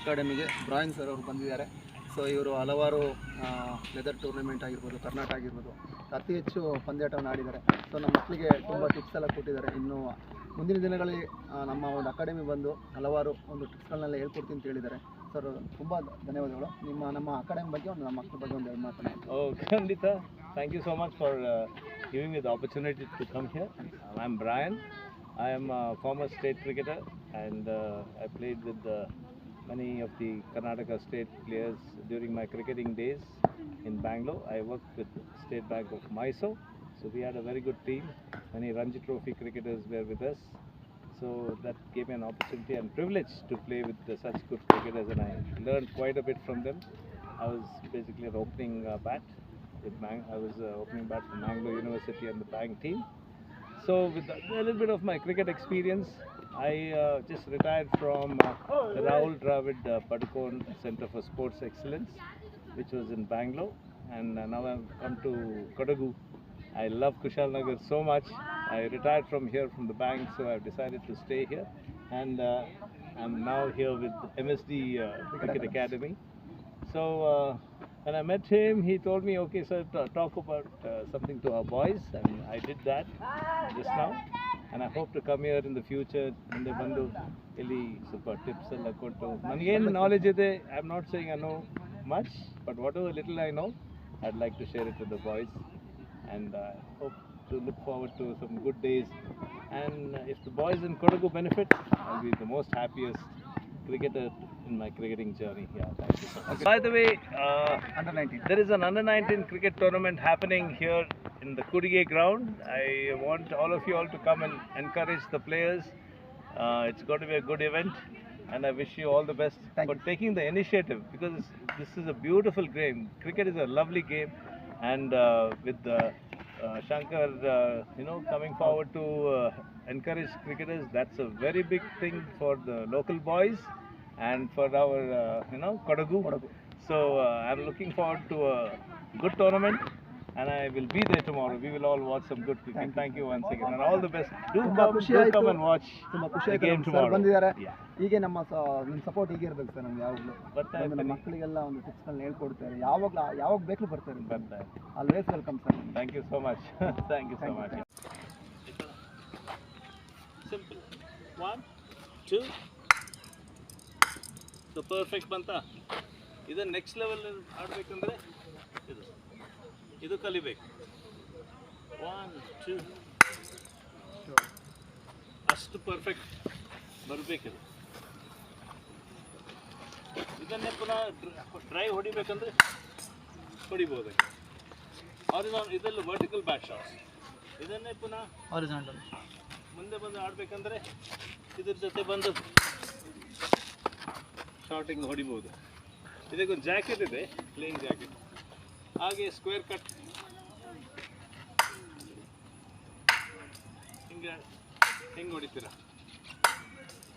ಅಕಾಡೆಮಿಗೆ Bryan sir ಅವರು ಬಂದಿದ್ದಾರೆ. So ಇವರು ಹಲವಾರು ಲೆದರ್ ಟೂರ್ನಮೆಂಟ್ ಆಗಿರ್ಬೋದು, ಕರ್ನಾಟಕ ಆಗಿರ್ಬೋದು, ಅತಿ ಹೆಚ್ಚು ಪಂದ್ಯಾಟವನ್ನು ಆಡಿದ್ದಾರೆ. ಸೊ ನಮ್ಮ ಮಕ್ಕಳಿಗೆ ತುಂಬ ಟಿಪ್ಸ್ ಎಲ್ಲ ಕೊಟ್ಟಿದ್ದಾರೆ. ಇನ್ನು ಮುಂದಿನ ದಿನಗಳಲ್ಲಿ ನಮ್ಮ ಒಂದು ಅಕಾಡೆಮಿ ಬಂದು ಹಲವಾರು ಒಂದು ಟಿಪ್ಸ್ಗಳನ್ನೆಲ್ಲ ಹೇಳ್ಕೊಡ್ತೀನಿ ಅಂತ ಹೇಳಿದ್ದಾರೆ. ಸರ್ ತುಂಬ ಧನ್ಯವಾದಗಳು. ನಮ್ಮ ಅಕಾಡೆಮಿ ಬಗ್ಗೆ ನಮ್ಮ ಮಕ್ಕಳ ಬಗ್ಗೆ ಒಂದು ಮಾತನಾಡಿ. ಖಂಡಿತ. Thank you so much for giving me the opportunity to come here. I'm Brian. I am a former state cricketer and I played with many of the Karnataka state players during my cricketing days in Bangalore. I worked with State Bank of Mysore. So we had a very good team. Many Ranji Trophy cricketers were with us. So that gave me an opportunity and privilege to play with such good cricketers, and I learned quite a bit from them. I was basically an opening bat. I was opening bat for Mangalore University and the Bank team. So with a little bit of my cricket experience, I just retired from the Rahul Dravid Padukone Center for Sports Excellence, which was in Bangalore, and now I've come to Kodagu. I love Kushalnagar so much. I retired from here from the bank, so I've decided to stay here, and I'm now here with MSD Cricket Academy. So when I met him, he told me, okay sir, talk about something to our boys, and I did that just now, and I hope to come here in the future munde bandu illi super tips ella kottu nanage ಏನು knowledge ಇದೆ. I'm not saying I know much, but whatever little I know, I'd like to share it with the boys, and I hope to look forward to some good days, and if the boys in Kodagu benefit, I'll be the most happiest cricketer in my cricketing journey. Yeah, thank you so much. By the way, under 19. there is an under 19 cricket tournament happening here in the Kudige ground. I want all of you all to come and encourage the players. It's going to be a good event, and I wish you all the best for taking the initiative, because this is a beautiful game. Cricket is a lovely game, and with Shankar, coming forward to encourage cricketers, that's a very big thing for the local boys and for our, Kodagu. So I'm looking forward to a good tournament, and I will be there tomorrow. We will all watch some good cricket. Thank you once again, and all the best. Do come and watch the game tomorrow. ಬಂದಿದ್ದಾರೆ. ಹೀಗೆ ನಿಮ್ಮ support ಹೀಗೆ ಇರಬೇಕು sir. ನಮ್ಗೆ ಯಾವಾಗಲೂ ನಮ್ಮ ಮಕ್ಕಳಿಗೆಲ್ಲ ಒಂದು ಟಿಪ್ಸ್ಗಳನ್ನ ಹೇಳ್ಕೊಡ್ತಾರೆ. ಯಾವಾಗ ಬೇಕು ಬರ್ತಾರೆ. Always welcome sir. Thank you so much. Thank you so much. Simple. 1, 2. So perfect ಬಂತ. ಇದು ನೆಕ್ಸ್ಟ್ ಲೆವೆಲ್ ಆಡಬೇಕಂದ್ರೆ ಇದು ಕಲಿಬೇಕು. 1, 2. ಅಷ್ಟು ಪರ್ಫೆಕ್ಟ್ ಬರಬೇಕಿದೆ. ಇದನ್ನೇ ಪುನಃ ಡ್ರೈವ್ ಹೊಡಿಬೇಕಂದ್ರೆ ಹೊಡಿಬೋದು. ಹಾರಿಜಾಂಟಲ್ ಇದೆಲ್ಲ ವರ್ಟಿಕಲ್ ಬ್ಯಾಟ್ ಶಾಟ್ಸ್. ಇದನ್ನೇ ಪುನಃ ಹಾರಿಜಾಂಟಲ್ ಮುಂದೆ ಬಂದು ಆಡಬೇಕಂದ್ರೆ ಇದ್ರ ಜೊತೆ ಬಂದು ಶಾರ್ಟಿಂಗ್ ಹೊಡಿಬೋದು. ಇದಕ್ಕೊಂದು ಜಾಕೆಟ್ ಇದೆ, ಪ್ಲೇಯಿಂಗ್ ಜಾಕೆಟ್. ಹಾಗೆ ಸ್ಕ್ವೇರ್ ಕಟ್ ಹಿಂಗೆ ಹೊಡಿತೀರ,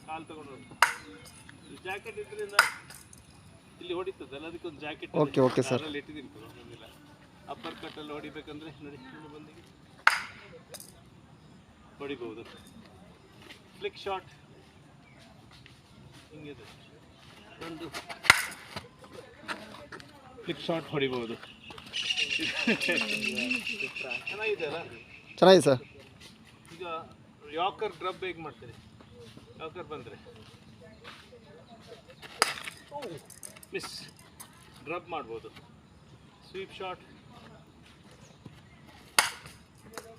ಕಾಲು ತಗೊಂಡು. ಈ ಜಾಕೆಟ್ ಇದರಿಂದ ಇಲ್ಲಿ ಹೊಡಿತದಲ್ಲ, ಅದಕ್ಕೊಂದು ಜಾಕೆಟ್ ಅದರಲ್ಲಿ ಇಟ್ಟಿದ್ದೀನಿ. ಒಂದೊಂದಿಲ್ಲ ಅಪ್ಪರ್ ಕಟ್ಟಲ್ಲಿ ಹೊಡಿಬೇಕಂದ್ರೆ ನೋಡಿ ಬಂದಿಗೆ ಹೊಡಿಬೋದು. ಫ್ಲಿಕ್ ಶಾಟ್ ಹಿಂಗಿದೆ, ಒಂದು ಫ್ಲಿಕ್ ಶಾಟ್ ಹೊಡಿಬೋದು. ಚೆನ್ನಾಗಿದೆ ಅಲ್ಲ? ಚೆನ್ನಾಗಿದೆ ಸರ್. ಈಗ ಯಾಕರ್ ಡ್ರಬ್ ಹೇಗೆ ಮಾಡ್ತೀರಿ? ಯಾಕರ್ ಬಂದರೆ ಮಿಸ್ ಡ್ರಬ್ ಮಾಡ್ಬೋದು. ಸ್ವೀಪ್ ಶಾಟ್,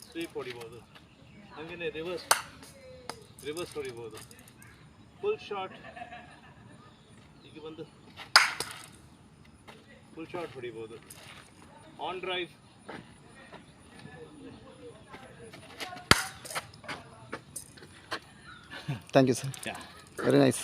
ಸ್ವೀಪ್ ಹೊಡಿಬೋದು. ಹಾಗೆಯೇ ರಿವರ್ಸ್ ಹೊಡಿಬೋದು. ಫುಲ್ ಶಾಟ್, ಈಗ ಬಂದು ಫುಲ್ ಶಾಟ್ ಹೊಡಿಬೋದು. On drive, thank you sir. Very nice.